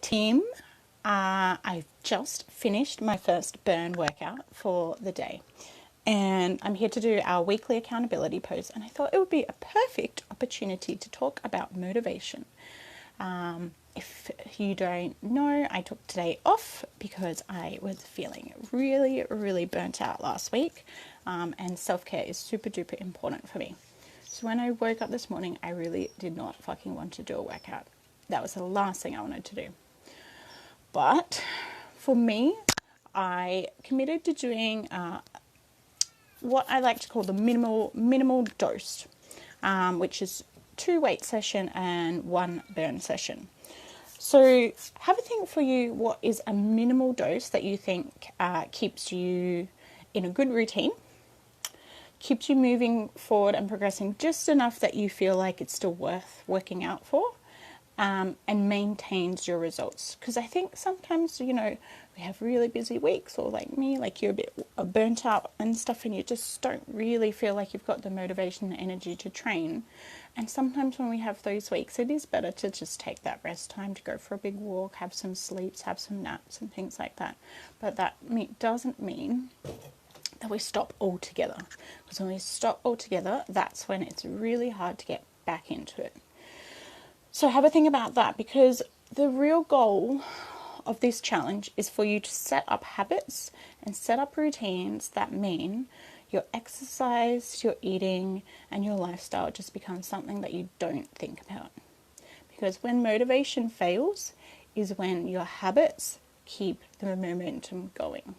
Team, I've just finished my first burn workout for the day, and I'm here to do our weekly accountability pose, and I thought it would be a perfect opportunity to talk about motivation. If you don't know, I took today off because I was feeling really burnt out last week, and self-care is super duper important for me. So when I woke up this morning, I really did not fucking want to do a workout. That was the last thing I wanted to do. But for me, I committed to doing what I like to call the minimal dose, which is 2 weight session and 1 burn session. So have a think for you, what is a minimal dose that you think keeps you in a good routine, keeps you moving forward and progressing just enough that you feel like it's still worth working out for, and maintains your results. Because I think sometimes, we have really busy weeks, or like me, like you're a bit burnt out and stuff, and you just don't really feel like you've got the motivation and energy to train. And sometimes when we have those weeks, it is better to just take that rest time to go for a big walk, have some sleeps, have some naps and things like that. But that doesn't mean that we stop altogether. Because when we stop altogether, that's when it's really hard to get back into it. So have a think about that, because the real goal of this challenge is for you to set up habits and set up routines that mean your exercise, your eating, and your lifestyle just becomes something that you don't think about. Because when motivation fails is when your habits keep the momentum going.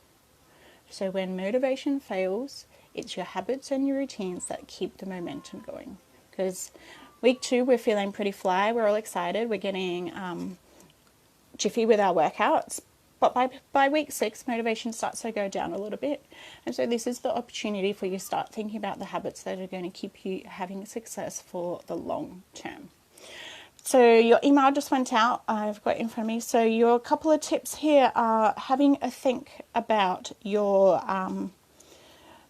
So when motivation fails, it's your habits and your routines that keep the momentum going. Because week 2, we're feeling pretty fly. We're all excited. We're getting jiffy with our workouts. But by week 6, motivation starts to go down a little bit. And so this is the opportunity for you to start thinking about the habits that are going to keep you having success for the long term. So your email just went out. I've got it in front of me. So your couple of tips here are having a think about your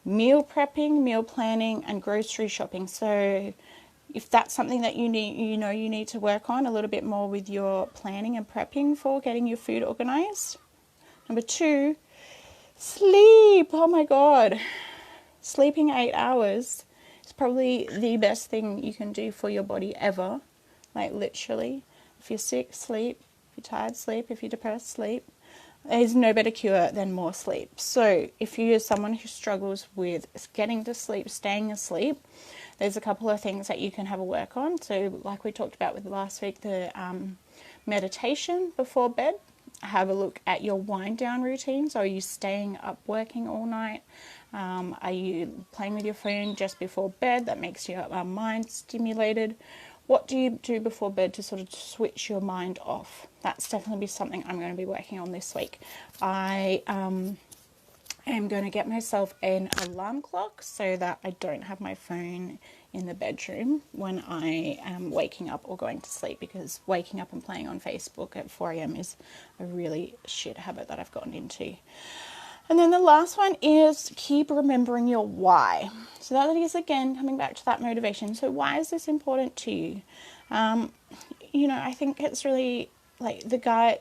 meal prepping, meal planning, and grocery shopping. So if that's something that you need to work on a little bit more with your planning and prepping for getting your food organized. Number 2, sleep. Oh my God. Sleeping 8 hours is probably the best thing you can do for your body ever. Like literally. If you're sick, sleep. If you're tired, sleep. If you're depressed, sleep. There's no better cure than more sleep. So if you're someone who struggles with getting to sleep, staying asleep, there's a couple of things that you can have a work on. So like we talked about with last week, the meditation before bed. Have a look at your wind down routines. Are you staying up working all night? Are you playing with your phone just before bed? That makes your mind stimulated. What do you do before bed to sort of switch your mind off? That's definitely something I'm going to be working on this week. I am going to get myself an alarm clock so that I don't have my phone in the bedroom when I am waking up or going to sleep, because waking up and playing on Facebook at 4 a.m. is a really shit habit that I've gotten into. And then the last one is keep remembering your why. So that is, again, coming back to that motivation. So why is this important to you? I think it's really like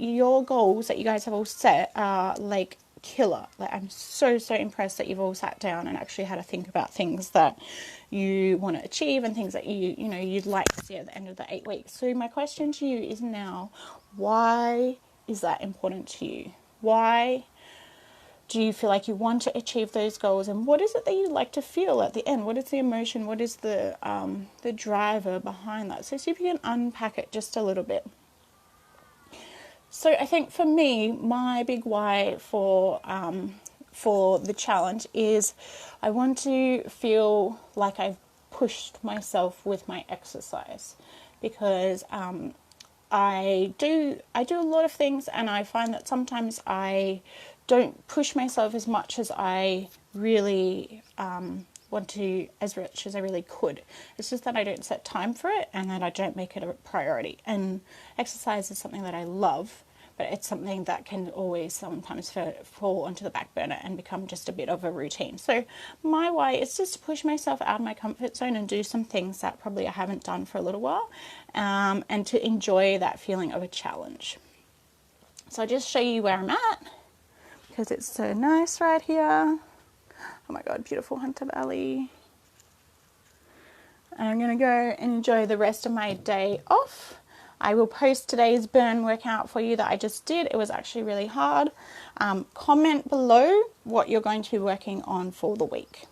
your goals that you guys have all set are like killer. Like I'm so impressed that you've all sat down and actually had to think about things that you want to achieve and things that you'd like to see at the end of the 8 weeks. So my question to you is now, why is that important to you? Why do you feel like you want to achieve those goals, and what is it that you'd like to feel at the end? What is the emotion? What is the driver behind that? So see if you can unpack it just a little bit. So I think for me, my big why for the challenge is I want to feel like I've pushed myself with my exercise, because I do a lot of things, and I find that sometimes I don't push myself as much as I really want to, as much as I really could. It's just that I don't set time for it, and that I don't make it a priority. And exercise is something that I love, but it's something that can always sometimes fall onto the back burner and become just a bit of a routine. So my why is just to push myself out of my comfort zone and do some things that probably I haven't done for a little while, and to enjoy that feeling of a challenge. So I'll just show you where I'm at because it's so nice right here. Oh my God, beautiful Hunter Valley. And I'm going to go and enjoy the rest of my day off. I will post today's burn workout for you that I just did. It was actually really hard. Comment below what you're going to be working on for the week.